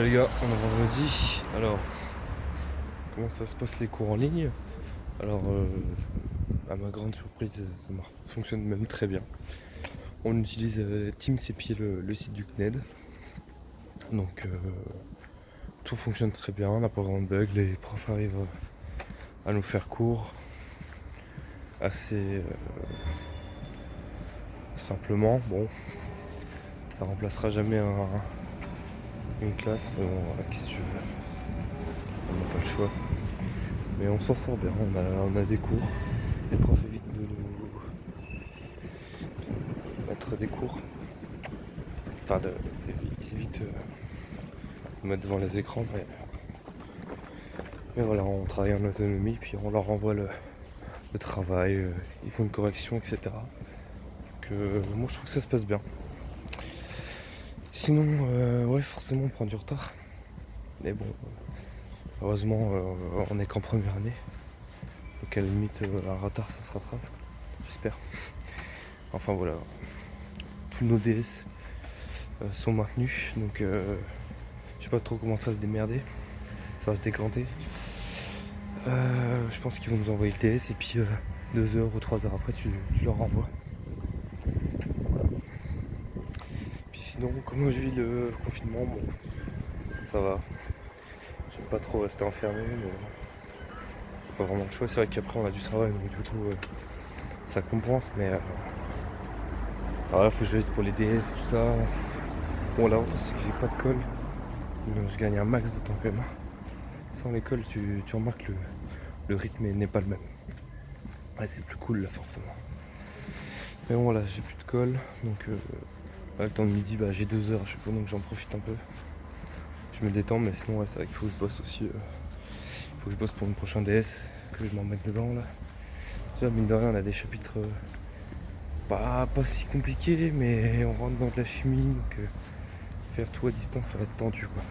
les gars, on est vendredi. Alors, comment ça se passe les cours en ligne? Alors, à ma grande surprise, fonctionne même très bien. On utilise Teams et puis le site du CNED. Donc, tout fonctionne très bien, on n'a pas vraiment de bug. Les profs arrivent à nous faire cours assez simplement. Bon, ça remplacera jamais une classe, mais bon, qu'est-ce que tu veux? On n'a pas le choix. Mais on s'en sort bien, on a des cours. Les profs évitent de nous mettre des cours. Enfin, ils évitent de mettre devant les écrans. Mais voilà, on travaille en autonomie, puis on leur renvoie le travail, ils font une correction, etc. Donc, moi je trouve que ça se passe bien. Sinon, ouais, forcément on prend du retard. Mais bon, heureusement, on est qu'en première année. Donc à la limite, un retard ça se rattrape. J'espère. Enfin voilà. Tous nos DS sont maintenus. Donc je sais pas trop comment ça va se démerder. Ça va se décanter. Je pense qu'ils vont nous envoyer le DS et puis 2 heures ou 3 heures après tu leur renvoies. Voilà. Puis sinon, comment je vis le confinement, bon, ça va. J'aime pas trop rester enfermé, mais pas vraiment le choix. C'est vrai qu'après on a du travail, donc du coup ça compense, mais alors là faut que je laisse pour les DS, tout ça. Bon, l'avantage c'est que j'ai pas de colle, donc je gagne un max de temps quand même. Sans l'école, tu remarques que le rythme n'est pas le même. Ouais, c'est plus cool là forcément. Mais bon, là j'ai plus de colle, donc le temps de midi, j'ai 2 heures à chaque fois, donc j'en profite un peu. Je me détends, mais sinon ouais, c'est vrai qu'il faut que je bosse aussi. Il faut que je bosse pour une prochaine DS, que je m'en mette dedans là. Tu vois, mine de rien, on a des chapitres pas si compliqués, mais on rentre dans de la chimie, donc faire tout à distance, ça va être tendu quoi.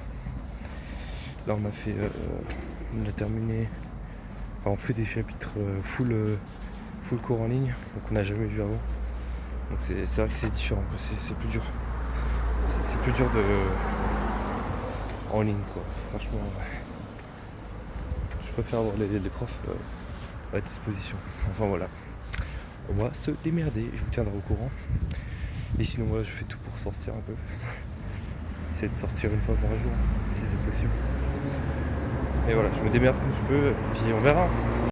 Là on a terminé, enfin on fait des chapitres full cours en ligne, donc on n'a jamais vu avant. Donc c'est vrai que c'est différent, c'est plus dur. C'est plus dur en ligne quoi. Franchement, je préfère avoir les profs à disposition. Enfin voilà. On va se démerder, je vous tiendrai au courant. Et sinon voilà, je fais tout pour sortir un peu. Essayer de sortir une fois par jour, si c'est possible. Et voilà, je me démerde comme je peux, puis on verra.